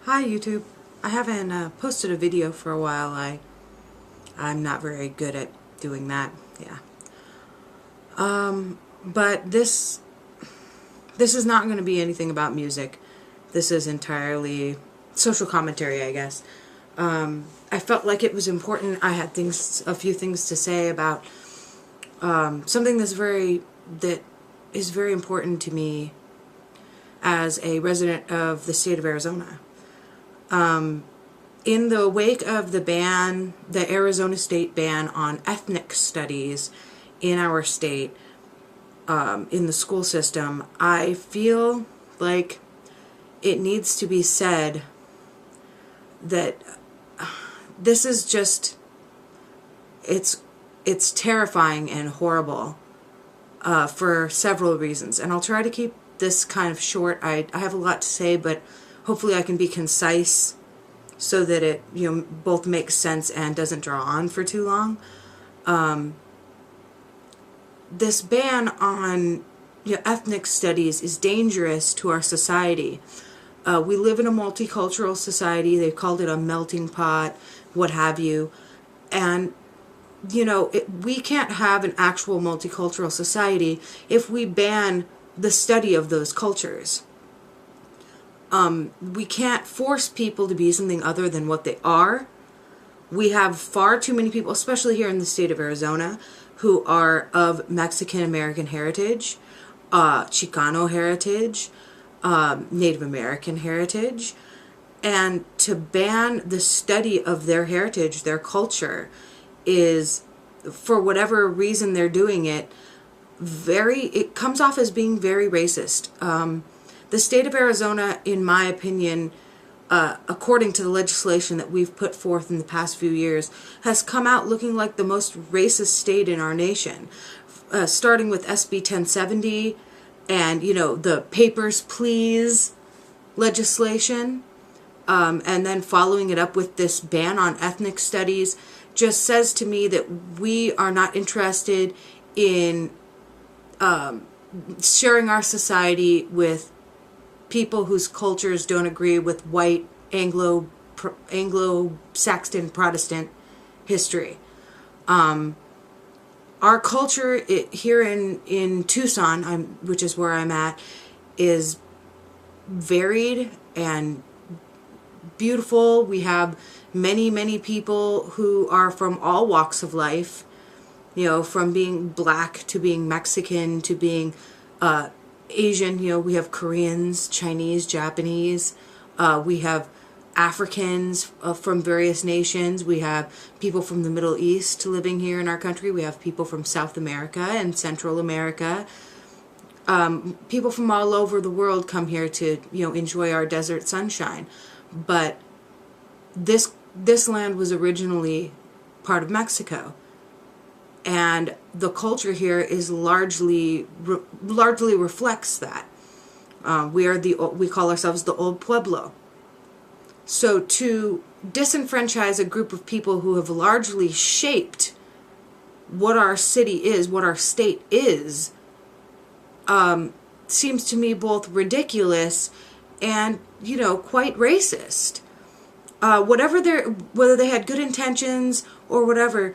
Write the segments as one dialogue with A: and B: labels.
A: Hi YouTube. I haven't posted a video for a while. I'm not very good at doing that. Yeah. But this is not going to be anything about music. This is entirely social commentary, I guess. I felt like it was important. I had a few things to say about something that is very important to me as a resident of the state of Arizona. In the wake of the Arizona state ban on ethnic studies in our state, in the school system, I feel like it needs to be said that this is just, it's terrifying and horrible for several reasons. And I'll try to keep this kind of short. I have a lot to say, but hopefully I can be concise so that it both makes sense and doesn't draw on for too long. This ban on ethnic studies is dangerous to our society. We live in a multicultural society. They've called it a melting pot, what have you. And we can't have an actual multicultural society if we ban the study of those cultures. We can't force people to be something other than what they are. We have far too many people, especially here in the state of Arizona, who are of Mexican American heritage, Chicano heritage, Native American heritage, and to ban the study of their heritage, their culture, is, for whatever reason they're doing it, it comes off as being very racist. The state of Arizona, in my opinion, according to the legislation that we've put forth in the past few years, has come out looking like the most racist state in our nation. Starting with SB 1070 and, the Papers, Please legislation, and then following it up with this ban on ethnic studies, just says to me that we are not interested in sharing our society with people whose cultures don't agree with white Anglo-Saxon Protestant history. Our culture here in Tucson, which is where I'm at, is varied and beautiful. We have many people who are from all walks of life, from being black to being Mexican to being Asian. We have Koreans, Chinese, Japanese. We have Africans from various nations. We have people from the Middle East living here in our country. We have people from South America and Central America. People from all over the world come here to enjoy our desert sunshine. But this land was originally part of Mexico. And the culture here is largely reflects that. We call ourselves the Old Pueblo. So to disenfranchise a group of people who have largely shaped what our city is, what our state is, seems to me both ridiculous and quite racist. Whether they had good intentions or whatever,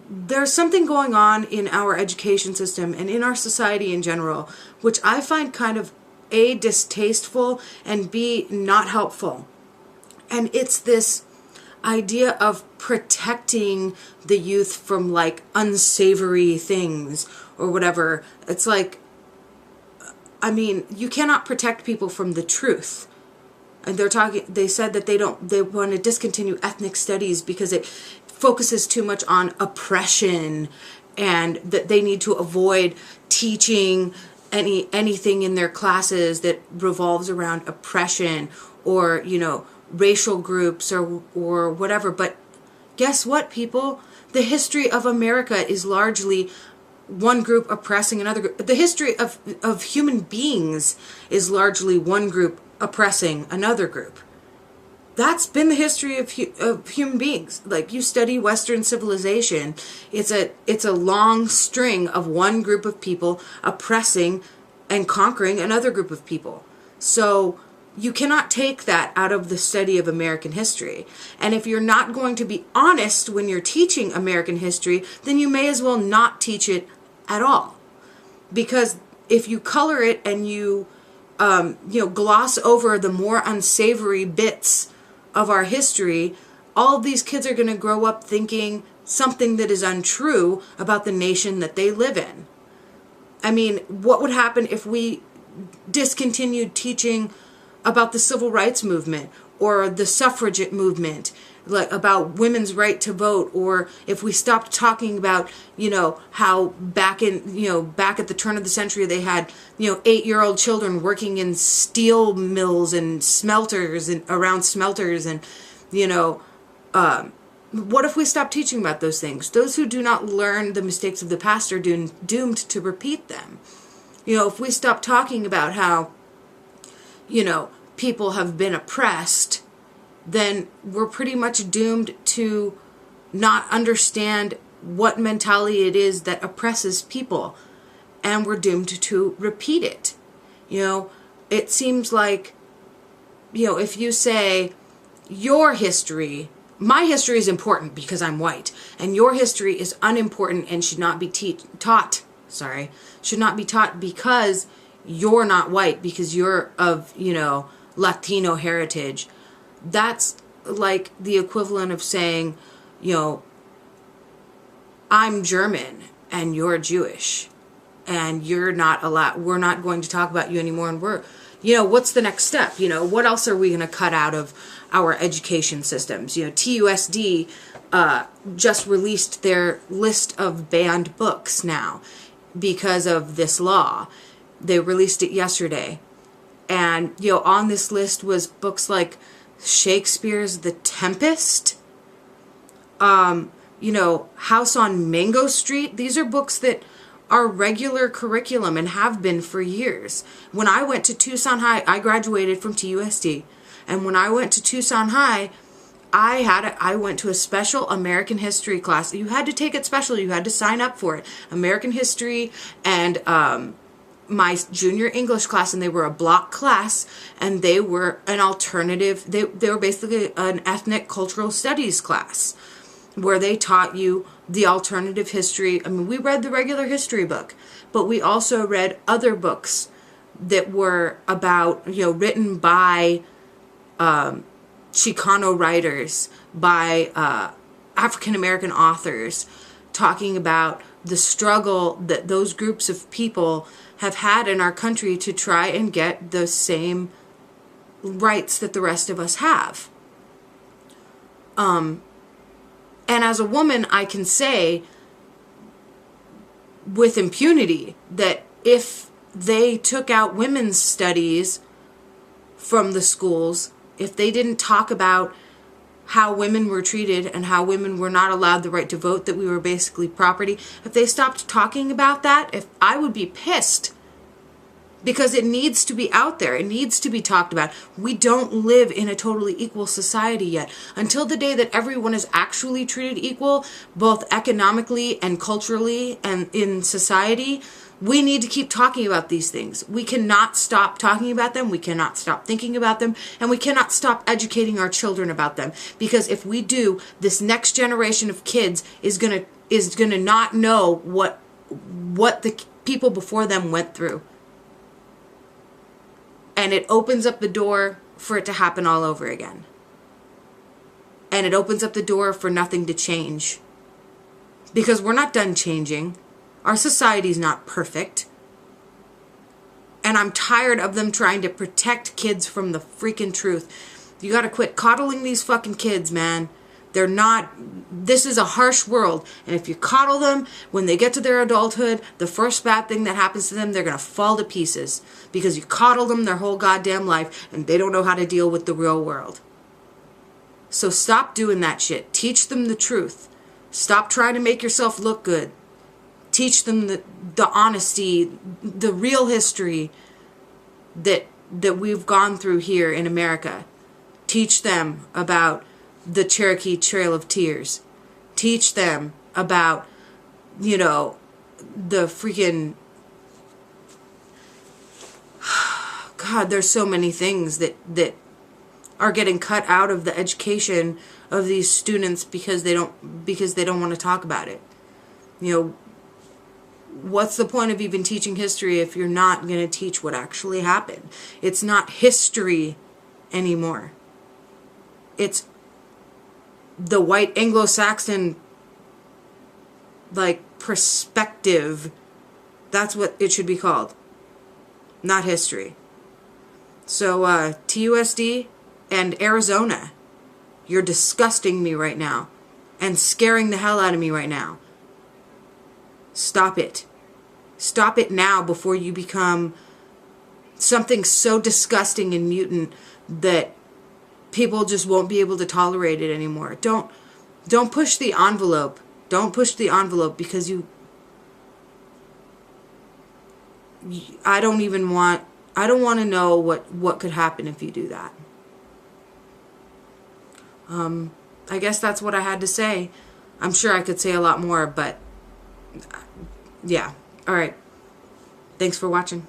A: there's something going on in our education system and in our society in general, which I find kind of A, distasteful, and B, not helpful. And it's this idea of protecting the youth from like unsavory things or whatever. It's like, you cannot protect people from the truth. And they said that they want to discontinue ethnic studies because it focuses too much on oppression, and that they need to avoid teaching anything in their classes that revolves around oppression or racial groups or whatever. But guess what, people? The history of America is largely one group oppressing another group. The history of human beings is largely one group oppressing another group. That's been the history of human beings. Like, you study Western civilization, it's a long string of one group of people oppressing and conquering another group of people. So You cannot take that out of the study of American history. And if you're not going to be honest when you're teaching American history, then you may as well not teach it at all. Because if you color it and you gloss over the more unsavory bits of our history, all of these kids are going to grow up thinking something that is untrue about the nation that they live in. I mean, what would happen if we discontinued teaching about the civil rights movement or the suffragette movement, like about women's right to vote, or if we stopped talking about, how back at the turn of the century they had, 8-year-old children working in steel mills and smelters and around smelters, and, what if we stopped teaching about those things? Those who do not learn the mistakes of the past are doomed to repeat them. If we stop talking about how, people have been oppressed, then we're pretty much doomed to not understand what mentality it is that oppresses people. And we're doomed to repeat it. It seems like, if you say your history, my history is important because I'm white, and your history is unimportant and should not be taught because you're not white, because you're of, Latino heritage. That's like the equivalent of saying, I'm German and you're Jewish and you're not allowed, we're not going to talk about you anymore, and we're, what's the next step? What else are we going to cut out of our education systems? TUSD just released their list of banned books now because of this law. They released it yesterday. And, on this list was books like Shakespeare's The Tempest, House on Mango Street. These are books that are regular curriculum and have been for years. When I went to Tucson High, I graduated from TUSD. And when I went to Tucson High, I went to a special American history class. You had to take it special. You had to sign up for it. American history and my junior English class, and they were a block class, and they were an alternative. They were basically an ethnic cultural studies class where they taught you the alternative history. I mean, we read the regular history book, but we also read other books that were about, written by Chicano writers, by African American authors, talking about the struggle that those groups of people have had in our country to try and get the same rights that the rest of us have. And as a woman, I can say with impunity that if they took out women's studies from the schools, if they didn't talk about how women were treated and how women were not allowed the right to vote, that we were basically property, if they stopped talking about that, I would be pissed, because it needs to be out there. It needs to be talked about. We don't live in a totally equal society yet. Until the day that everyone is actually treated equal, both economically and culturally and in society, we need to keep talking about these things. We cannot stop talking about them. We cannot stop thinking about them. And we cannot stop educating our children about them. Because if we do, this next generation of kids is gonna not know what the people before them went through. And it opens up the door for it to happen all over again. And it opens up the door for nothing to change. Because we're not done changing. Our society's not perfect. And I'm tired of them trying to protect kids from the freaking truth. You gotta quit coddling these fucking kids, man. They're not, this is a harsh world. And if you coddle them, when they get to their adulthood, the first bad thing that happens to them, they're gonna fall to pieces. Because you coddle them their whole goddamn life, and they don't know how to deal with the real world. So stop doing that shit. Teach them the truth. Stop trying to make yourself look good. Teach them the honesty, the real history that we've gone through here in America. Teach them about the Cherokee Trail of Tears. Teach them about, the freaking, God, there's so many things that are getting cut out of the education of these students because they don't want to talk about it. You know, what's the point of even teaching history if you're not going to teach what actually happened? It's not history anymore. It's the white Anglo-Saxon, like, perspective. That's what it should be called, not history. So TUSD and Arizona, you're disgusting me right now and scaring the hell out of me right now. Stop it. Stop it now before you become something so disgusting and mutant that people just won't be able to tolerate it anymore. Don't push the envelope. Don't push the envelope, because I don't want to know what could happen if you do that. I guess that's what I had to say. I'm sure I could say a lot more, but yeah. All right. Thanks for watching.